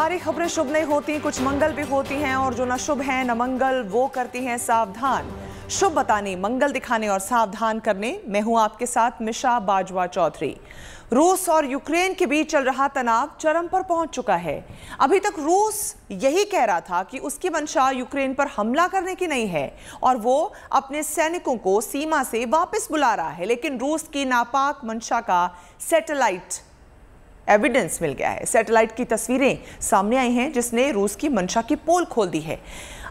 सारी खबरें शुभ नहीं होती, कुछ मंगल भी होती हैं और जो न शुभ हैं न मंगल वो करती हैं सावधान। शुभ बताने, मंगल दिखाने और सावधान करने मैं हूं आपके साथ मिशा बाजवा चौधरी। रूस और यूक्रेन के बीच चल रहा तनाव चरम पर पहुंच चुका है। अभी तक रूस यही कह रहा था कि उसकी मंशा यूक्रेन पर हमला करने की नहीं है और वो अपने सैनिकों को सीमा से वापस बुला रहा है, लेकिन रूस की नापाक मंशा का सैटेलाइट एविडेंस मिल गया है। सैटेलाइट की तस्वीरें सामने आई हैं जिसने रूस की मंशा की पोल खोल दी है।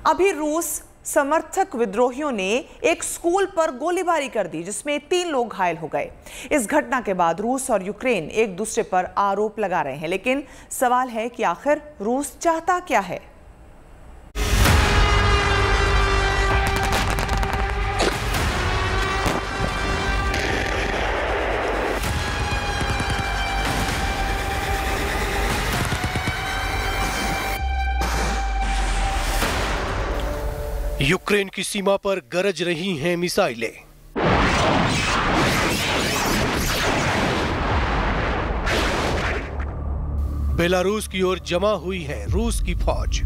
अभी रूस समर्थक विद्रोहियों ने एक स्कूल पर गोलीबारी कर दी जिसमें 3 लोग घायल हो गए। इस घटना के बाद रूस और यूक्रेन एक दूसरे पर आरोप लगा रहे हैं, लेकिन सवाल है कि आखिर रूस चाहता क्या है। यूक्रेन की सीमा पर गरज रही हैं मिसाइलें। बेलारूस की ओर जमा हुई है रूस की फौज।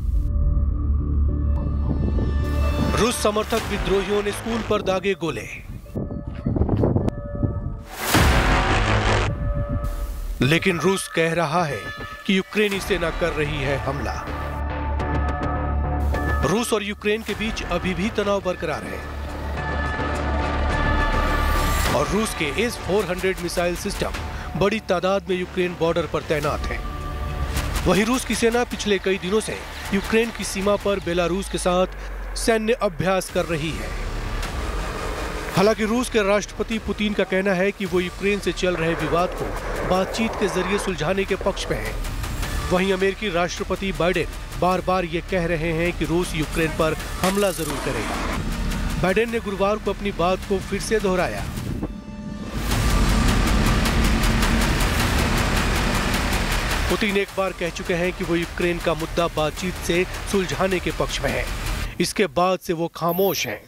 रूस समर्थक विद्रोहियों ने स्कूल पर दागे गोले। लेकिन रूस कह रहा है कि यूक्रेनी सेना कर रही है हमला। रूस और यूक्रेन के बीच अभी भी तनाव बरकरार है और रूस के S-400 मिसाइल सिस्टम बड़ी तादाद में यूक्रेन बॉर्डर पर तैनात है। वहीं रूस की सेना पिछले कई दिनों से यूक्रेन की सीमा पर बेलारूस के साथ सैन्य अभ्यास कर रही है। हालांकि रूस के राष्ट्रपति पुतिन का कहना है कि वो यूक्रेन से चल रहे विवाद को बातचीत के जरिए सुलझाने के पक्ष में है। वहीं अमेरिकी राष्ट्रपति बाइडेन बार बार ये कह रहे हैं कि रूस यूक्रेन पर हमला जरूर करेगा। बाइडेन ने गुरुवार को अपनी बात को फिर से दोहराया। पुतिन एक बार कह चुके हैं कि वो यूक्रेन का मुद्दा बातचीत से सुलझाने के पक्ष में है। इसके बाद से वो खामोश हैं।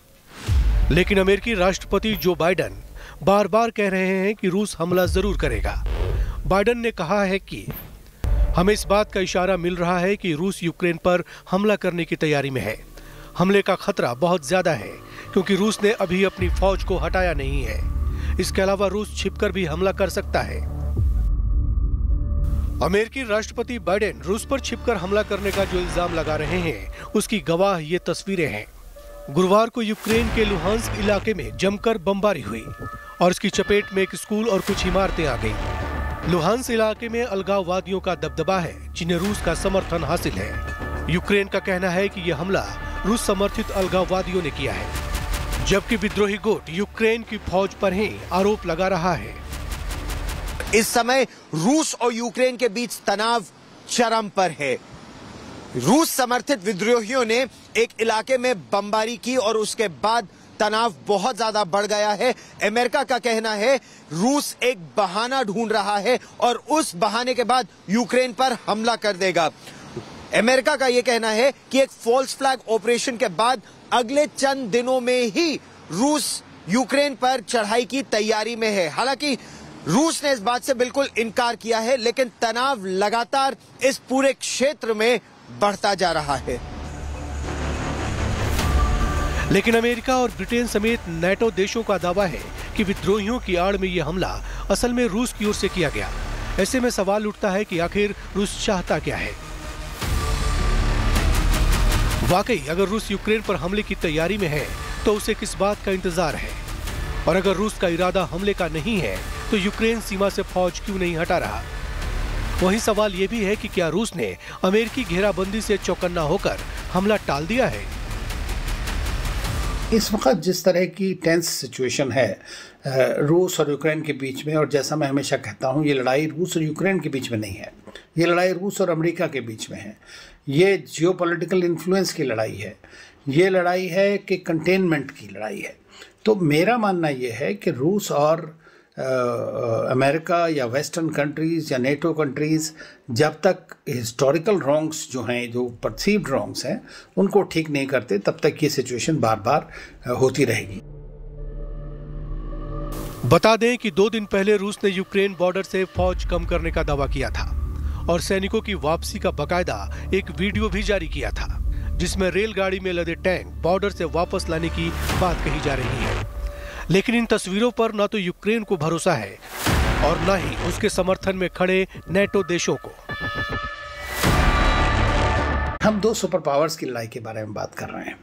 लेकिन अमेरिकी राष्ट्रपति जो बाइडेन बार बार कह रहे हैं कि रूस हमला जरूर करेगा। बाइडेन ने कहा है कि हमें इस बात का इशारा मिल रहा है कि रूस यूक्रेन पर हमला करने की तैयारी में है। हमले का खतरा बहुत ज्यादा है क्योंकि रूस ने अभी अपनी फौज को हटाया नहीं है। इसके अलावा रूस छिपकर भी हमला कर सकता है। अमेरिकी राष्ट्रपति बाइडेन रूस पर छिपकर हमला करने का जो इल्जाम लगा रहे हैं उसकी गवाह ये तस्वीरें हैं। गुरुवार को यूक्रेन के लुहांस्क इलाके में जमकर बमबारी हुई और इसकी चपेट में एक स्कूल और कुछ इमारतें आ गईं। लुहांस्क इलाके में अलगाववादियों का दबदबा है जिन्हें रूस का समर्थन हासिल है। यूक्रेन का कहना है कि यह हमला रूस समर्थित अलगाववादियों ने किया है, जबकि विद्रोही गुट यूक्रेन की फौज पर ही आरोप लगा रहा है। इस समय रूस और यूक्रेन के बीच तनाव चरम पर है। रूस समर्थित विद्रोहियों ने एक इलाके में बमबारी की और उसके बाद तनाव बहुत ज्यादा बढ़ गया है। अमेरिका का कहना है रूस एक बहाना ढूंढ रहा है और उस बहाने के बाद यूक्रेन पर हमला कर देगा। अमेरिका का यह कहना है कि एक फॉल्स फ्लैग ऑपरेशन के बाद अगले चंद दिनों में ही रूस यूक्रेन पर चढ़ाई की तैयारी में है। हालांकि रूस ने इस बात से बिल्कुल इनकार किया है, लेकिन तनाव लगातार इस पूरे क्षेत्र में बढ़ता जा रहा है। लेकिन अमेरिका और ब्रिटेन समेत नाटो देशों का दावा है कि विद्रोहियों की आड़ में यह हमला असल में रूस की ओर से किया गया। ऐसे में सवाल उठता है कि आखिर रूस चाहता क्या है। वाकई अगर रूस यूक्रेन पर हमले की तैयारी में है तो उसे किस बात का इंतजार है, और अगर रूस का इरादा हमले का नहीं है तो यूक्रेन सीमा से फौज क्यों नहीं हटा रहा। वहीं सवाल यह भी है कि क्या रूस ने अमेरिकी घेराबंदी से चौकन्ना होकर हमला टाल दिया है। इस वक्त जिस तरह की टेंस सिचुएशन है रूस और यूक्रेन के बीच में, और जैसा मैं हमेशा कहता हूँ ये लड़ाई रूस और यूक्रेन के बीच में नहीं है, ये लड़ाई रूस और अमेरिका के बीच में है। ये जियोपॉलिटिकल इन्फ्लुएंस की लड़ाई है, ये लड़ाई है कि कंटेनमेंट की लड़ाई है। तो मेरा मानना ये है कि रूस और अमेरिका या वेस्टर्न कंट्रीज़ या नेटो कंट्रीज़ जब तक हिस्टोरिकल रॉन्ग्स जो हैं, जो परसीव्ड रॉन्ग्स हैं, उनको ठीक नहीं करते तब तक ये सिचुएशन बार बार होती रहेगी। बता दें कि 2 दिन पहले रूस ने यूक्रेन बॉर्डर से फौज कम करने का दावा किया था और सैनिकों की वापसी का बकायदा एक वीडियो भी जारी किया था, जिसमें रेलगाड़ी में लदे टैंक बॉर्डर से वापस लाने की बात कही जा रही है। लेकिन इन तस्वीरों पर न तो यूक्रेन को भरोसा है और न ही उसके समर्थन में खड़े नेटो देशों को। हम दो सुपर पावर्स की लड़ाई के बारे में बात कर रहे हैं।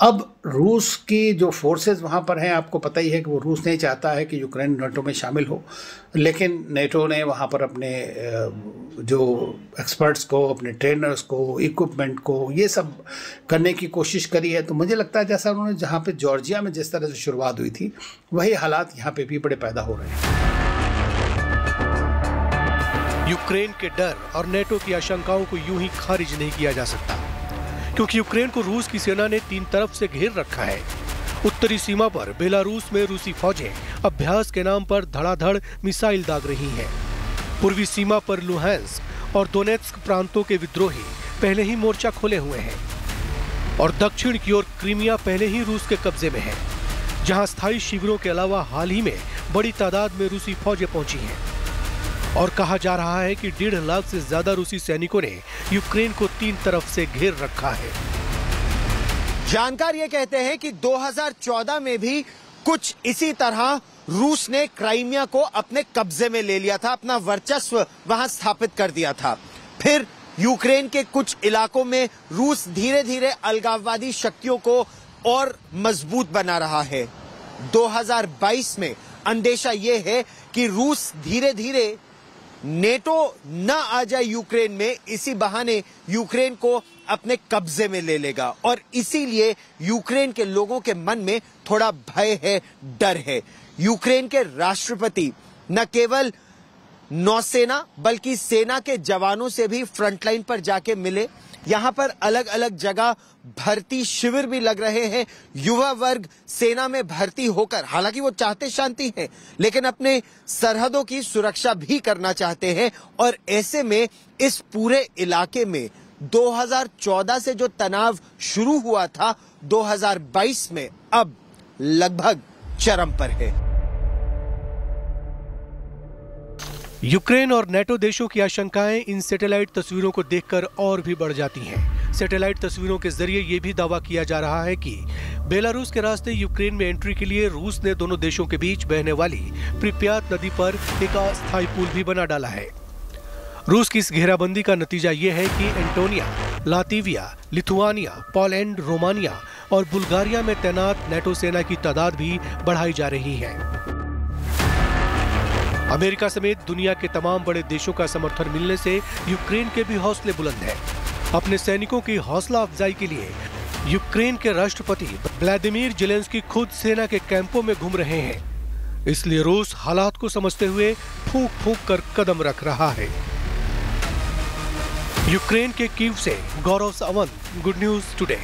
अब रूस की जो फोर्सेस वहाँ पर हैं, आपको पता ही है कि वो रूस नहीं चाहता है कि यूक्रेन नेटो में शामिल हो, लेकिन नेटो ने वहाँ पर अपने जो एक्सपर्ट्स को, अपने ट्रेनर्स को, इक्विपमेंट को, ये सब करने की कोशिश करी है। तो मुझे लगता है जैसा उन्होंने जहाँ पे जॉर्जिया में जिस तरह से शुरुआत हुई थी, वही हालात यहाँ पे भी बड़े पैदा हो रहे हैं। यूक्रेन के डर और नेटो की आशंकाओं को यूं ही खारिज नहीं किया जा सकता, क्योंकि यूक्रेन को रूस की सेना ने 3 तरफ से घेर रखा है। उत्तरी सीमा पर बेलारूस में रूसी फौजें अभ्यास के नाम पर धड़ाधड़ मिसाइल दाग रही हैं। पूर्वी सीमा पर लुहांस्क और दोनेत्स्क प्रांतों के विद्रोही पहले ही मोर्चा खोले हुए हैं और दक्षिण की ओर क्रीमिया पहले ही रूस के कब्जे में है, जहां स्थायी शिविरों के अलावा हाल ही में बड़ी तादाद में रूसी फौजें पहुंची हैं। और कहा जा रहा है कि 1.5 लाख से ज्यादा रूसी सैनिकों ने यूक्रेन को 3 तरफ से घेर रखा है। जानकार ये कहते हैं कि 2014 में भी कुछ इसी तरह रूस ने क्राइमिया को अपने कब्जे में ले लिया था, अपना वर्चस्व वहां स्थापित कर दिया था। फिर यूक्रेन के कुछ इलाकों में रूस धीरे धीरे अलगाववादी शक्तियों को और मजबूत बना रहा है। 2022 में अंदेशा ये है कि रूस धीरे धीरे नेटो न आ जाए यूक्रेन में, इसी बहाने यूक्रेन को अपने कब्जे में ले लेगा और इसीलिए यूक्रेन के लोगों के मन में थोड़ा भय है, डर है। यूक्रेन के राष्ट्रपति न केवल नौसेना बल्कि सेना के जवानों से भी फ्रंटलाइन पर जाके मिले। यहां पर अलग अलग जगह भर्ती शिविर भी लग रहे हैं। युवा वर्ग सेना में भर्ती होकर, हालांकि वो चाहते शांति है, लेकिन अपने सरहदों की सुरक्षा भी करना चाहते हैं। और ऐसे में इस पूरे इलाके में 2014 से जो तनाव शुरू हुआ था, 2022 में अब लगभग चरम पर है। यूक्रेन और नेटो देशों की आशंकाएं इन सैटेलाइट तस्वीरों को देखकर और भी बढ़ जाती हैं। सैटेलाइट तस्वीरों के जरिए ये भी दावा किया जा रहा है कि बेलारूस के रास्ते यूक्रेन में एंट्री के लिए रूस ने दोनों देशों के बीच बहने वाली प्रिप्यात नदी पर एक अस्थायी पुल भी बना डाला है। रूस की इस घेराबंदी का नतीजा ये है कि Estonia, Latvia, Lithuania, Poland, Romania और बुल्गारिया में तैनात नेटो सेना की तादाद भी बढ़ाई जा रही है। अमेरिका समेत दुनिया के तमाम बड़े देशों का समर्थन मिलने से यूक्रेन के भी हौसले बुलंद हैं। अपने सैनिकों की हौसला अफजाई के लिए यूक्रेन के राष्ट्रपति व्लादिमीर जेलेंस्की खुद सेना के कैंपों में घूम रहे हैं। इसलिए रूस हालात को समझते हुए फूंक फूंक कर कदम रख रहा है। यूक्रेन के कीव से गौरव सावंत, गुड न्यूज टुडे।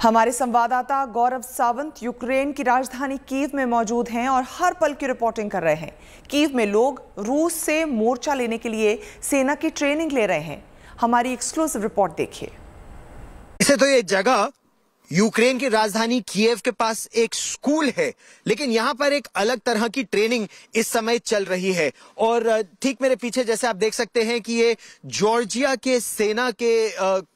हमारे संवाददाता गौरव सावंत यूक्रेन की राजधानी कीव में मौजूद हैं और हर पल की रिपोर्टिंग कर रहे हैं। कीव में लोग रूस से मोर्चा लेने के लिए सेना की ट्रेनिंग ले रहे हैं। हमारी एक्सक्लूसिव रिपोर्ट देखिए। इसे तो ये जगह यूक्रेन की राजधानी कीव के पास एक स्कूल है, लेकिन यहाँ पर एक अलग तरह की ट्रेनिंग इस समय चल रही है। और ठीक मेरे पीछे जैसे आप देख सकते हैं कि ये जॉर्जिया के सेना के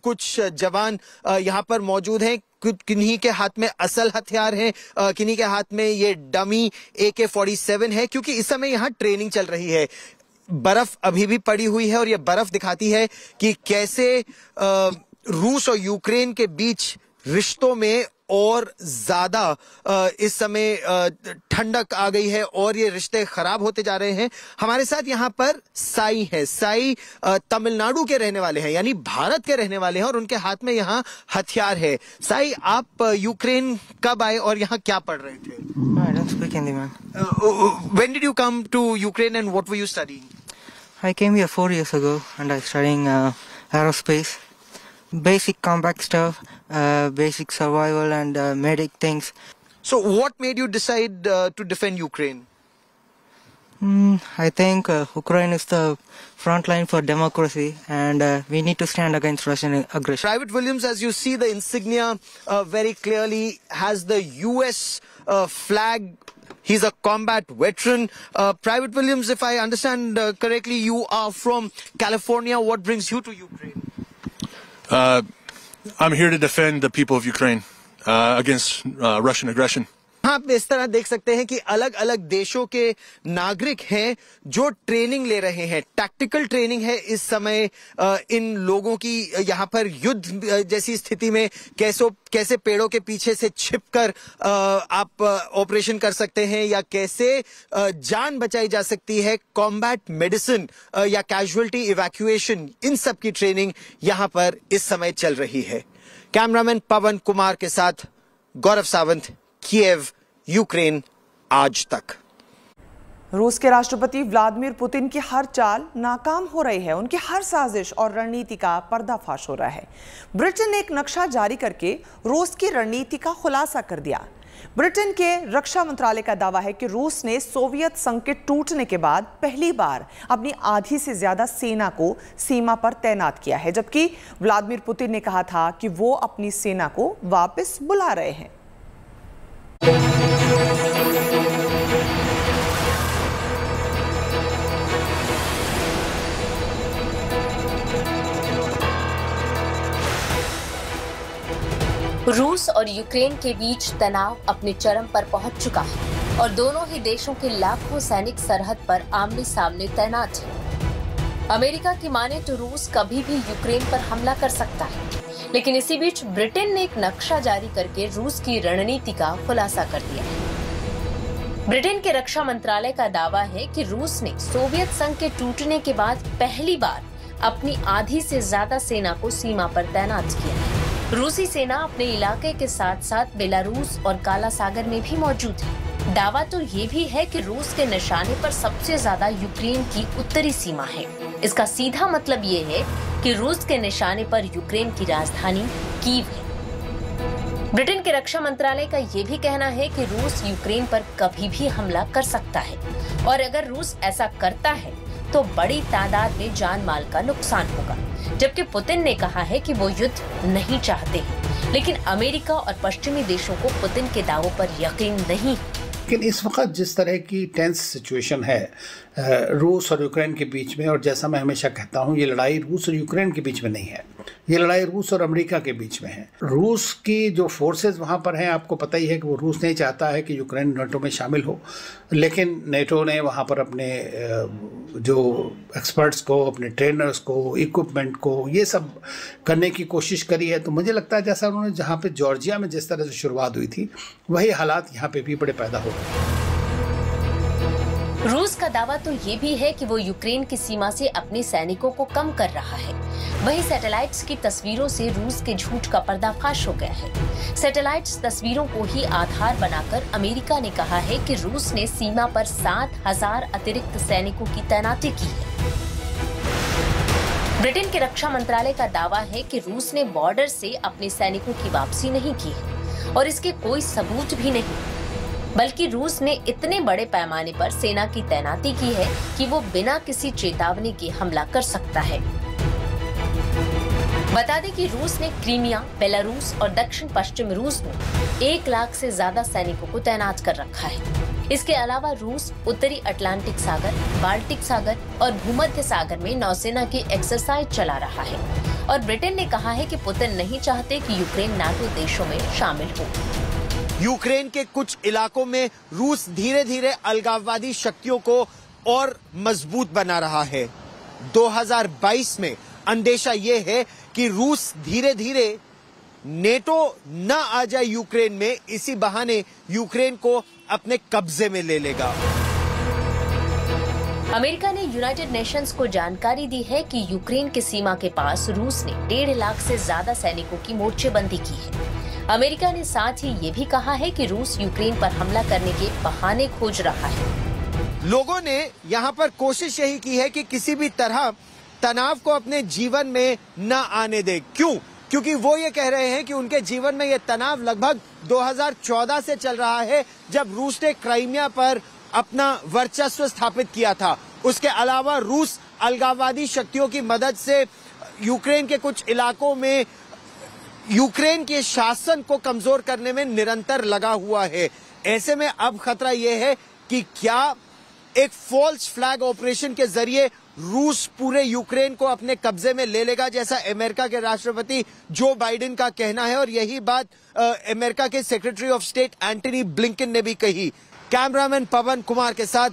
कुछ जवान यहाँ पर मौजूद हैं। किन्हीं के हाथ में असल हथियार हैं, किन्हीं के हाथ में ये डमी AK-47 है, क्योंकि इस समय यहाँ ट्रेनिंग चल रही है। बर्फ अभी भी पड़ी हुई है और ये बर्फ दिखाती है कि कैसे रूस और यूक्रेन के बीच रिश्तों में और ज्यादा इस समय ठंडक आ गई है और ये रिश्ते खराब होते जा रहे हैं। हमारे साथ यहाँ पर साई है। साई तमिलनाडु के रहने वाले हैं, यानी भारत के रहने वाले हैं, और उनके हाथ में यहाँ हथियार है। साई, आप यूक्रेन कब आए और यहाँ क्या पढ़ रहे थे? I don't speak Hindi, man. When did you come to Ukraine and what were you studying? I came here 4 years ago and I'm studying aerospace. Basic combat stuff, basic survival and medic things. So what made you decide to defend Ukraine? I think Ukraine is the front line for democracy and we need to stand against Russian aggression. Private Williams, as you see the insignia very clearly has the US flag He's a combat veteran. Private Williams, if I understand correctly, you are from California. What brings you to Ukraine? I'm here to defend the people of Ukraine against Russian aggression. आप इस तरह देख सकते हैं कि अलग अलग देशों के नागरिक हैं जो ट्रेनिंग ले रहे हैं। टैक्टिकल ट्रेनिंग है इस समय इन लोगों की। यहाँ पर युद्ध जैसी स्थिति में कैसे पेड़ों के पीछे से छिपकर आप ऑपरेशन कर सकते हैं या कैसे जान बचाई जा सकती है, कॉम्बैट मेडिसिन या कैजुअलिटी इवैक्यूएशन, इन सब की ट्रेनिंग यहाँ पर इस समय चल रही है। कैमरामैन पवन कुमार के साथ गौरव सावंत, कीव, यूक्रेन आज तक। रूस के राष्ट्रपति व्लादिमीर पुतिन की हर चाल नाकाम हो रही है। उनकी हर साजिश और रणनीति का पर्दाफाश हो रहा है। ब्रिटेन ने एक नक्शा जारी करके रूस की रणनीति का खुलासा कर दिया। ब्रिटेन के रक्षा मंत्रालय का दावा है कि रूस ने सोवियत संघ के टूटने के बाद पहली बार अपनी आधी से ज्यादा सेना को सीमा पर तैनात किया है, जबकि व्लादिमीर पुतिन ने कहा था कि वो अपनी सेना को वापस बुला रहे हैं। रूस और यूक्रेन के बीच तनाव अपने चरम पर पहुंच चुका है और दोनों ही देशों के लाखों सैनिक सरहद पर आमने सामने तैनात हैं। अमेरिका की माने तो रूस कभी भी यूक्रेन पर हमला कर सकता है, लेकिन इसी बीच ब्रिटेन ने एक नक्शा जारी करके रूस की रणनीति का खुलासा कर दिया है। ब्रिटेन के रक्षा मंत्रालय का दावा है कि रूस ने सोवियत संघ के टूटने के बाद पहली बार अपनी आधी से ज्यादा सेना को सीमा पर तैनात किया है। रूसी सेना अपने इलाके के साथ साथ बेलारूस और काला सागर में भी मौजूद है। दावा तो ये भी है कि रूस के निशाने पर सबसे ज्यादा यूक्रेन की उत्तरी सीमा है। इसका सीधा मतलब ये है कि रूस के निशाने पर यूक्रेन की राजधानी कीव है। ब्रिटेन के रक्षा मंत्रालय का ये भी कहना है कि रूस यूक्रेन पर कभी भी हमला कर सकता है और अगर रूस ऐसा करता है तो बड़ी तादाद में जान माल का नुकसान होगा, जबकि पुतिन ने कहा है कि वो युद्ध नहीं चाहते हैं। लेकिन अमेरिका और पश्चिमी देशों को पुतिन के दावों पर यकीन नहीं। लेकिन इस वक्त जिस तरह की टेंस सिचुएशन है रूस और यूक्रेन के बीच में, और जैसा मैं हमेशा कहता हूँ, ये लड़ाई रूस और यूक्रेन के बीच में नहीं है, ये लड़ाई रूस और अमेरिका के बीच में है। रूस की जो फोर्सेस वहाँ पर हैं, आपको पता ही है कि वो रूस नहीं चाहता है कि यूक्रेन नेटो में शामिल हो, लेकिन नेटो ने वहाँ पर अपने जो एक्सपर्ट्स को, अपने ट्रेनर्स को, इक्विपमेंट को, ये सब करने की कोशिश करी है। तो मुझे लगता है जैसा उन्होंने जहाँ पे जॉर्जिया में जिस तरह से शुरुआत हुई थी, वही हालात यहाँ पे भी बड़े पैदा हो रहे हैं। रूस का दावा तो ये भी है कि वो यूक्रेन की सीमा से अपने सैनिकों को कम कर रहा है। वहीं सैटेलाइट्स की तस्वीरों से रूस के झूठ का पर्दाफाश हो गया है। सैटेलाइट्स तस्वीरों को ही आधार बनाकर अमेरिका ने कहा है कि रूस ने सीमा पर 7,000 अतिरिक्त सैनिकों की तैनाती की है। ब्रिटेन के रक्षा मंत्रालय का दावा है कि रूस ने बॉर्डर से अपने सैनिकों की वापसी नहीं की है और इसके कोई सबूत भी नहीं, बल्कि रूस ने इतने बड़े पैमाने पर सेना की तैनाती की है कि वो बिना किसी चेतावनी के हमला कर सकता है। बता दें कि रूस ने क्रीमिया, बेलारूस और दक्षिण पश्चिम रूस में 1 लाख से ज्यादा सैनिकों को तैनात कर रखा है। इसके अलावा रूस उत्तरी अटलांटिक सागर, बाल्टिक सागर और भूमध्य सागर में नौसेना की एक्सरसाइज चला रहा है और ब्रिटेन ने कहा है कि पुतिन नहीं चाहते कि यूक्रेन नाटो देशों में शामिल हो। यूक्रेन के कुछ इलाकों में रूस धीरे धीरे अलगाववादी शक्तियों को और मजबूत बना रहा है। 2022 में अंदेशा ये है कि रूस धीरे धीरे नेटो न आ जाए यूक्रेन में, इसी बहाने यूक्रेन को अपने कब्जे में ले लेगा। अमेरिका ने यूनाइटेड नेशंस को जानकारी दी है कि यूक्रेन की सीमा के पास रूस ने 1.5 लाख से ज्यादा सैनिकों की मोर्चेबंदी की है। अमेरिका ने साथ ही ये भी कहा है कि रूस यूक्रेन पर हमला करने के बहाने खोज रहा है। लोगों ने यहाँ पर कोशिश यही की है कि किसी भी तरह तनाव को अपने जीवन में न आने दे। क्यों? क्योंकि वो ये कह रहे हैं कि उनके जीवन में ये तनाव लगभग 2014 से चल रहा है, जब रूस ने क्राइमिया पर अपना वर्चस्व स्थापित किया था। उसके अलावा रूस अलगाववादी शक्तियों की मदद से यूक्रेन के कुछ इलाकों में यूक्रेन के शासन को कमजोर करने में निरंतर लगा हुआ है। ऐसे में अब खतरा यह है कि क्या एक फॉल्स फ्लैग ऑपरेशन के जरिए रूस पूरे यूक्रेन को अपने कब्जे में ले लेगा, जैसा अमेरिका के राष्ट्रपति जो बाइडेन का कहना है। और यही बात अमेरिका के secretary of state Antony Blinken ने भी कही। कैमरामैन पवन कुमार के साथ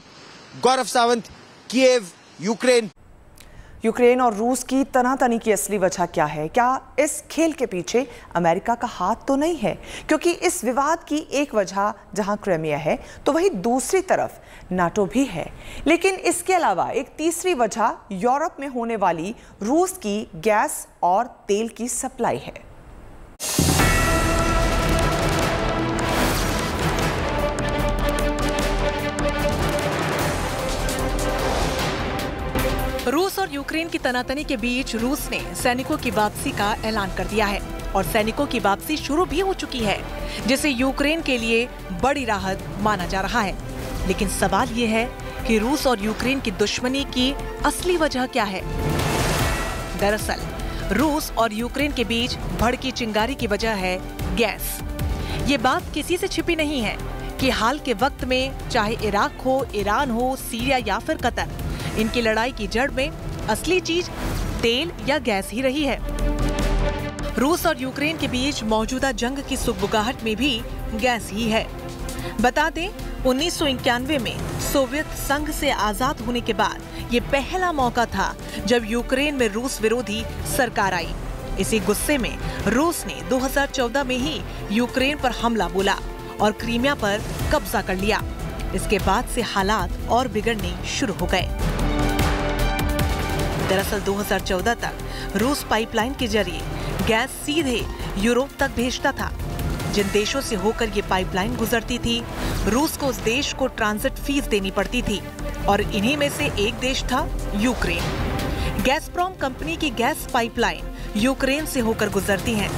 गौरव सावंत, कीव, यूक्रेन। यूक्रेन और रूस की तनातनी की असली वजह क्या है? क्या इस खेल के पीछे अमेरिका का हाथ तो नहीं है? क्योंकि इस विवाद की एक वजह जहां क्राइमिया है, तो वहीं दूसरी तरफ नाटो भी है। लेकिन इसके अलावा एक तीसरी वजह यूरोप में होने वाली रूस की गैस और तेल की सप्लाई है। रूस और यूक्रेन की तनातनी के बीच रूस ने सैनिकों की वापसी का ऐलान कर दिया है और सैनिकों की वापसी शुरू भी हो चुकी है, जिसे यूक्रेन के लिए बड़ी राहत माना जा रहा है। लेकिन सवाल ये है कि रूस और यूक्रेन की दुश्मनी की असली वजह क्या है? दरअसल रूस और यूक्रेन के बीच भड़की चिंगारी की वजह है गैस। ये बात किसी से छिपी नहीं है कि हाल के वक्त में चाहे इराक हो, ईरान हो, सीरिया या फिर कतर, इनकी लड़ाई की जड़ में असली चीज तेल या गैस ही रही है। रूस और यूक्रेन के बीच मौजूदा जंग की सुगबुगाहट में भी गैस ही है। बता दें, 1991 में सोवियत संघ से आजाद होने के बाद ये पहला मौका था जब यूक्रेन में रूस विरोधी सरकार आई। इसी गुस्से में रूस ने 2014 में ही यूक्रेन पर हमला बोला और क्रीमिया पर कब्जा कर लिया। इसके बाद से हालात और बिगड़ने शुरू हो गए। दरअसल 2014 तक रूस पाइपलाइन के जरिए गैस सीधे यूरोप तक भेजता था। जिन देशों से होकर ये पाइपलाइन गुजरती थी, रूस को उस देश को ट्रांजिट फीस देनी पड़ती थी और इन्हीं में से एक देश था यूक्रेन। गैसप्रॉम कंपनी की गैस पाइपलाइन यूक्रेन से होकर गुजरती हैं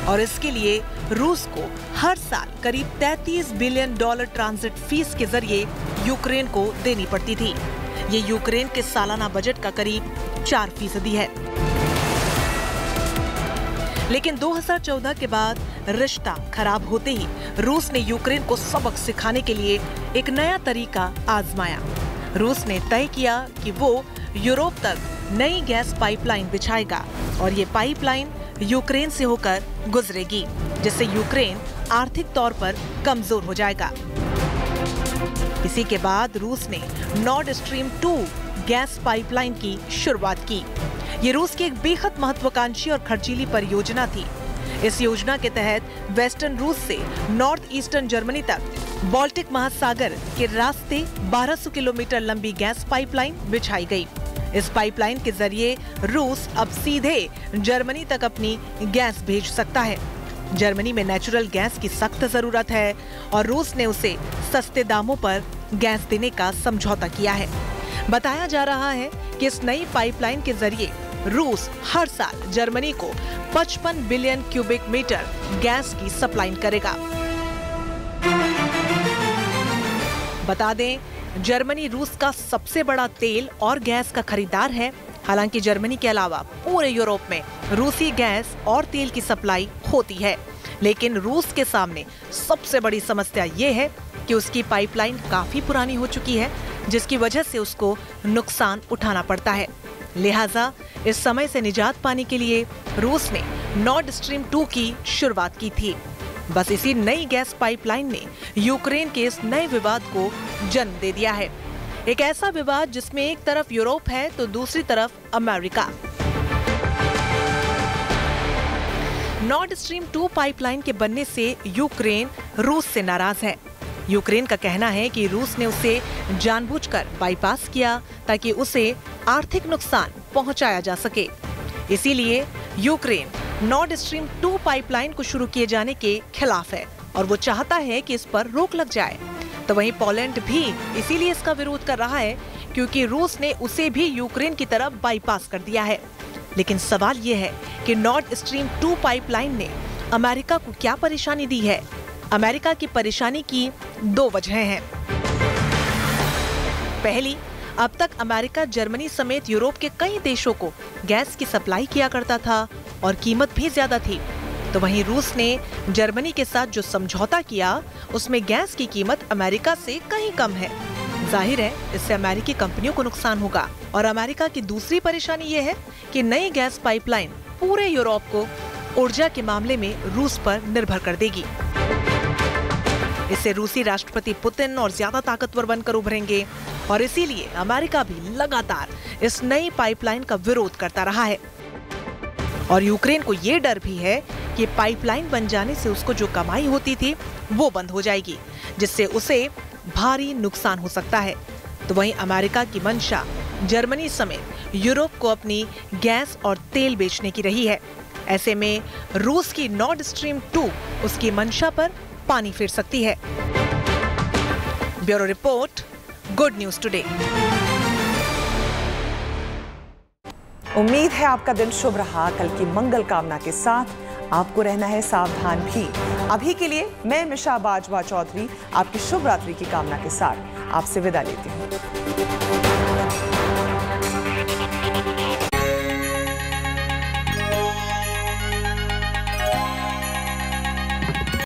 और इसके लिए रूस को हर साल करीब $33 बिलियन ट्रांजिट फीस के जरिए यूक्रेन को देनी पड़ती थी। ये यूक्रेन के सालाना बजट का करीब 4% है। लेकिन 2014 के बाद रिश्ता खराब होते ही रूस ने यूक्रेन को सबक सिखाने के लिए एक नया तरीका आजमाया। रूस ने तय किया कि वो यूरोप तक नई गैस पाइपलाइन बिछाएगा और ये पाइपलाइन यूक्रेन से होकर गुजरेगी, जिससे यूक्रेन आर्थिक तौर पर कमजोर हो जाएगा। इसी के बाद रूस ने नॉर्ड स्ट्रीम 2 गैस पाइपलाइन की शुरुआत की। ये रूस की एक बेहद महत्वाकांक्षी और खर्चीली परियोजना थी। इस योजना के तहत वेस्टर्न रूस से नॉर्थ ईस्टर्न जर्मनी तक बाल्टिक महासागर के रास्ते 1200 किलोमीटर लंबी गैस पाइपलाइन बिछाई गई। इस पाइपलाइन के जरिए रूस अब सीधे जर्मनी तक अपनी गैस भेज सकता है। जर्मनी में नेचुरल गैस की सख्त जरूरत है और रूस ने उसे सस्ते दामों पर गैस देने का समझौता किया है। बताया जा रहा है कि इस नई पाइपलाइन के जरिए रूस हर साल जर्मनी को 55 बिलियन क्यूबिक मीटर गैस की सप्लाई करेगा। बता दें, जर्मनी रूस का सबसे बड़ा तेल और गैस का खरीदार है। हालांकि जर्मनी के अलावा पूरे यूरोप में रूसी गैस और तेल की सप्लाई होती है, लेकिन रूस के सामने सबसे बड़ी समस्या ये है कि उसकी पाइपलाइन काफी पुरानी हो चुकी है, जिसकी वजह से उसको नुकसान उठाना पड़ता है। लिहाजा इस समय से निजात पाने के लिए रूस ने नॉर्ड स्ट्रीम 2 की शुरुआत की थी। बस इसी नई गैस पाइपलाइन ने यूक्रेन के इस नए विवाद को जन्म दे दिया है। एक ऐसा विवाद जिसमें एक तरफ यूरोप है तो दूसरी तरफ अमेरिका। नॉर्ड स्ट्रीम 2 पाइपलाइन के बनने से यूक्रेन रूस से नाराज है। यूक्रेन का कहना है कि रूस ने उसे जानबूझकर बाईपास किया ताकि उसे आर्थिक नुकसान पहुंचाया जा सके। इसीलिए यूक्रेन नॉर्ड स्ट्रीम 2 पाइपलाइन को शुरू किए जाने के खिलाफ है और वो चाहता है कि इस पर रोक लग जाए। तो वहीं पोलैंड भी इसीलिए इसका विरोध कर रहा है, क्योंकि रूस ने उसे भी यूक्रेन की तरफ बाईपास कर दिया है। लेकिन सवाल ये है कि नॉर्ड स्ट्रीम 2 पाइपलाइन ने अमेरिका को क्या परेशानी दी है? अमेरिका की परेशानी की 2 वजहें हैं। पहली, अब तक अमेरिका जर्मनी समेत यूरोप के कई देशों को गैस की सप्लाई किया करता था और कीमत भी ज्यादा थी। तो वहीं रूस ने जर्मनी के साथ जो समझौता किया उसमें गैस की कीमत अमेरिका से कहीं कम है। जाहिर है इससे अमेरिकी कंपनियों को नुकसान होगा। और अमेरिका की दूसरी परेशानी ये है कि नई गैस पाइपलाइन पूरे यूरोप को ऊर्जा के मामले में रूस पर निर्भर कर देगी। इससे रूसी राष्ट्रपति पुतिन और ज्यादा ताकतवर बनकर उभरेंगे और इसीलिए अमेरिका भी लगातार इस नई पाइपलाइन का विरोध करता रहा है। और यूक्रेन को ये डर भी है कि पाइपलाइन बन जाने से उसको जो कमाई होती थी वो बंद हो जाएगी, जिससे उसे भारी नुकसान हो सकता है। तो वहीं अमेरिका की मंशा जर्मनी समेत यूरोप को अपनी गैस और तेल बेचने की रही है। ऐसे में रूस की नॉर्ड स्ट्रीम 2 उसकी मंशा पर पानी फेर सकती है। Bureau report, good news today. उम्मीद है आपका दिन शुभ रहा। कल की मंगल कामना के साथ आपको रहना है सावधान भी। अभी के लिए मैं मिशा बाजवा चौधरी आपकी शुभ रात्रि की कामना के साथ आपसे विदा लेती हूँ।